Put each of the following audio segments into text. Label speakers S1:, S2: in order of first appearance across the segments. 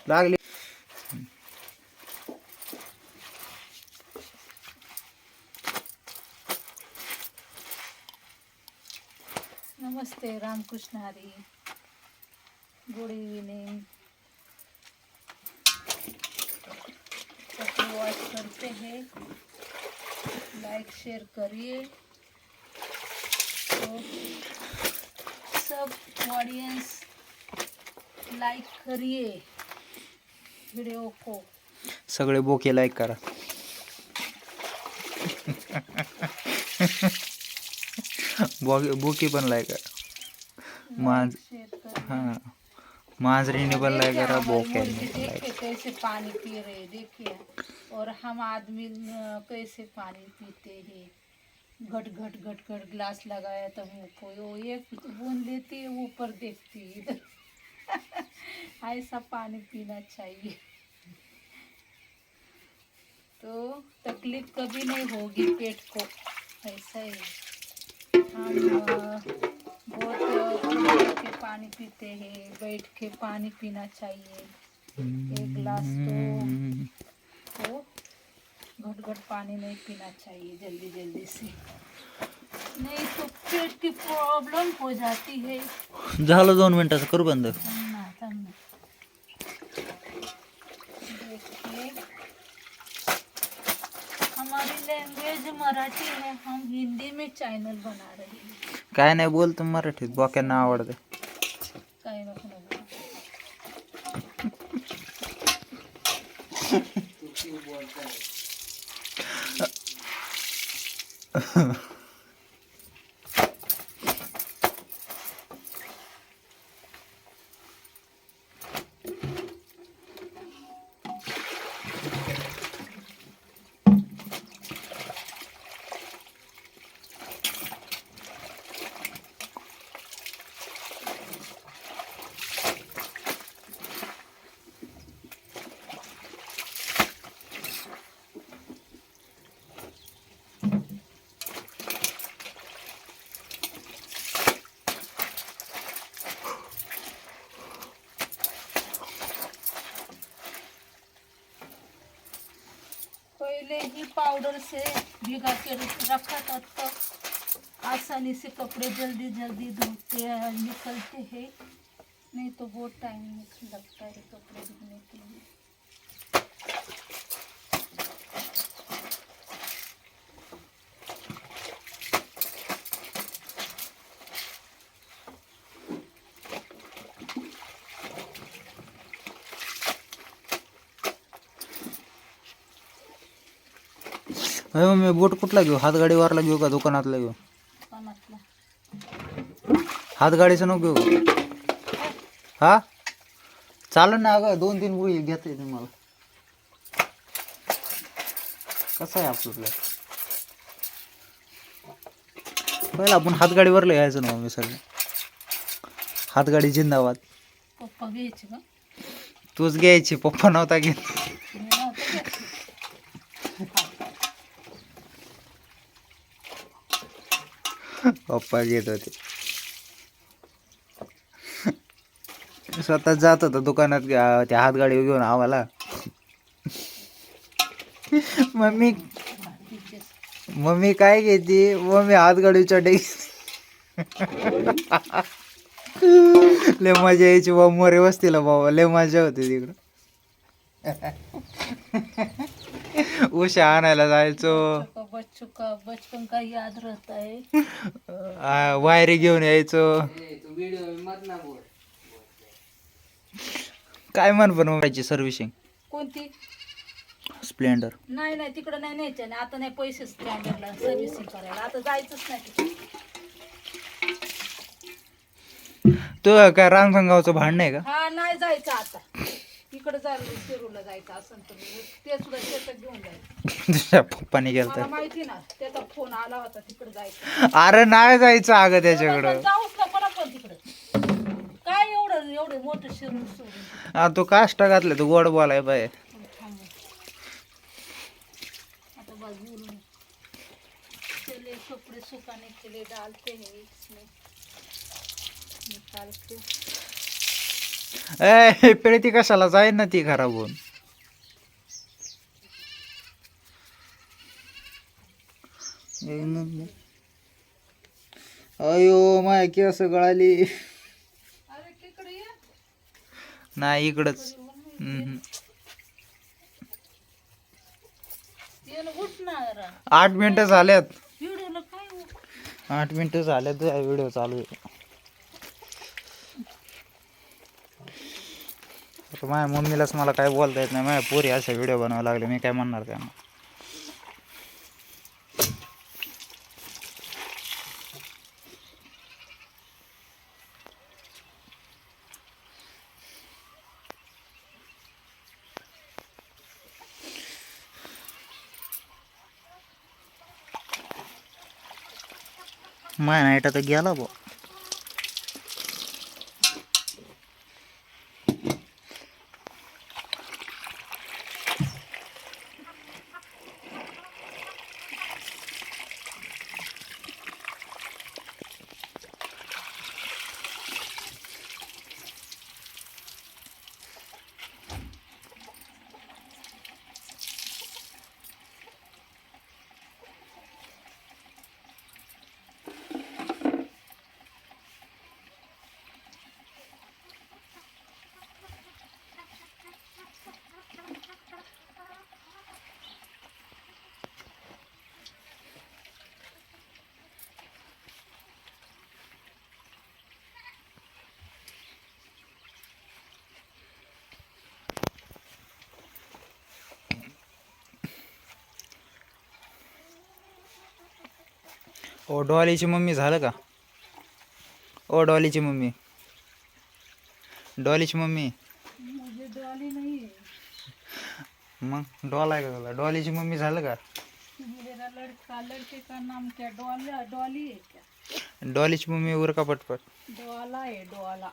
S1: लागली.
S2: नमस्ते, Ramakrishna Hari, good evening. कपड़े wash करते हैं, लाइक शेयर करिए तो सब ऑडियंस लाइक करिए वीडियो को.
S1: सगळे बोके लाईक करा. बोके पण लाईक करा. मांज हाँ मांजरीने पण लाईक करा. बोक्याने पण लाईक.
S2: देखिए कैसे पानी पी रहे, देखिए. और हम आदमी कैसे पानी पीते हैं. घट घट घट घट ग्लास लगाया तो मुझको वो एक बूंद लेती है, ऊपर देखती है इधर. ऐसा पानी पीना चाहिए तो तकलीफ कभी नहीं होगी पेट को. ऐसा ही हम बहुत बैठ के पानी पीते हैं. बैठ के पानी पीना चाहिए. एक गिलास तो घट घट पानी नहीं पीना चाहिए जल्दी जल्दी से, नहीं तो पेट की प्रॉब्लम हो जाती है.
S1: झालं 2 मिनिटाचं करू बंद.
S2: देखिए हमारी लैंग्वेज मराठी है, हम हिंदी में चैनल बना रहे हैं.
S1: काय नाही बोलतो मराठीत. बोक्यांना आवडते.
S2: काय नको नको. पहले ही पाउडर से भिगा के रखा था तो आसानी से कपड़े जल्दी जल्दी धोते हैं, निकलते हैं. नहीं तो बहुत टाइम लगता है कपड़े धोने के लिए.
S1: मम्मी बोट कुठला घेऊ? हातगाडीवरला घेऊ का दुकानातला घेऊ?
S2: दुकानातला.
S1: हातगाडीचं नको घेऊ. हा चालेल ना. अगं 2-3 गोळी घेता येते मला. कसं आहे आपलं पहिला आपण हातगाडीवरला यायचं ना मम्मी सगळं. हातगाडी जिंदाबाद.
S2: पप्पा घ्यायचे का?
S1: तूच घ्यायची. पप्पा नव्हता घेत.
S2: मी नव्हतं घेत.
S1: पप्पा घेत होते. स्वतः जात होता दुकानात त्या हातगाडी घेऊन आम्हाला. मम्मी काय घेते? मम्मी हातगाडीच्या डेक. लय मजा यायची बाबा. मोरे वस्तीला बाबा लय मजा होती तिकडं. उशा आणायला जायचो.
S2: बच्चों का बचपन का याद रहता है.
S1: वायरी घेऊन यायचो. काय म्हण पण व्हायची सर्व्हिसिंग.
S2: कोणती?
S1: स्प्लेंडर.
S2: नाही नाही तिकडं नाही न्यायच्या. नाही आता नाही पैसे स्टँडर्डला सर्व्हिसिंग करायला. आता जायचंच नाही तिकडे.
S1: तू काय रामसंगावचं भांडण आहे का?
S2: हा नाही जायचं आता. इकडे जायला शिरूरला जायचं असं तर ते सुद्धा शेतात घेऊन जायचं.
S1: तुझ्या पप्पाने गेलं
S2: मला
S1: तर.
S2: माहिती ना त्याचा फोन आला होता तिकडे जायचं.
S1: अरे नाही जायचं अगं त्याच्याकडं.
S2: जाऊच नको ना पण तिकडे. काय एवढं एवढं मोठं शिरूर सोडून.
S1: हा तू काष्ट घातले तू गोड बोलाय बाय.
S2: आता बस बोलून चले कपड़े सुखाने के लिए डालते हैं इसमें. निकाल के
S1: ए पेढी ती कशाला जाईल ना ती खराब होऊन. अयो माय केस गळाली.
S2: अरे तिकडे ये.
S1: नाही इकडच.
S2: ये ना, उठ ना जरा.
S1: 8 मिनिटं झाल्यात.
S2: व्हिडिओला काय हो?
S1: 8 मिनिटं झाल्यात व्हिडिओ चालू आहे. आता माझ्या मम्मीलाच मला काय बोलता येत नाही. माझ्या पोरी अशा व्हिडिओ बनवायला लागले, मी काय म्हणणार त्यांना. माय नाईट आता गेला बो. ओ डॉलीची मम्मी झालं का? ओ डॉलीची मम्मी. डॉलीची मम्मी.
S2: मुझे डॉली नहीं है.
S1: मग डॉल आहे का तुला? डॉलीची मम्मी झालं का?
S2: मेरा लड़के का नाम क्या डॉली है क्या?
S1: डॉलीची मम्मी उर का पटपट.
S2: डोला है डोला.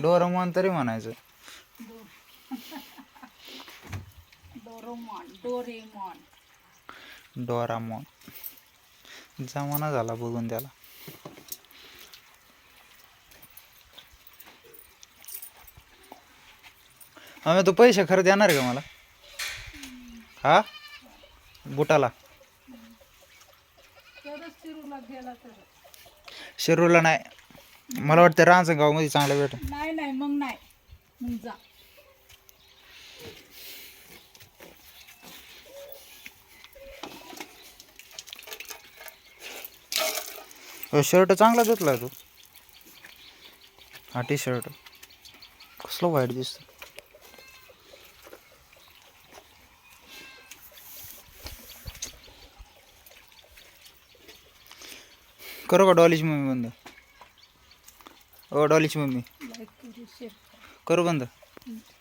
S1: डोरामॉन तरी म्हणायचं.
S2: डोरेमॉन.
S1: डोरामॉन जमाना झाला बघून त्याला. आम्ही तू पैसे खरं देणार आहे का मला? हा बुटाला
S2: तरच शिरूला गेला तर.
S1: शिरूरला नाही, मला वाटतं रांजणगाव मध्ये चांगलं भेट.
S2: नाही नाही मग नाही, मग जा.
S1: शर्ट चांगला धुतला तू. हा टी शर्ट कसलं वाईट दिसत. करू का डॉलीची मम्मी बंद? ओ डॉलीची मम्मी
S2: लाईक करू, शेअर
S1: करू बंद.
S2: करू.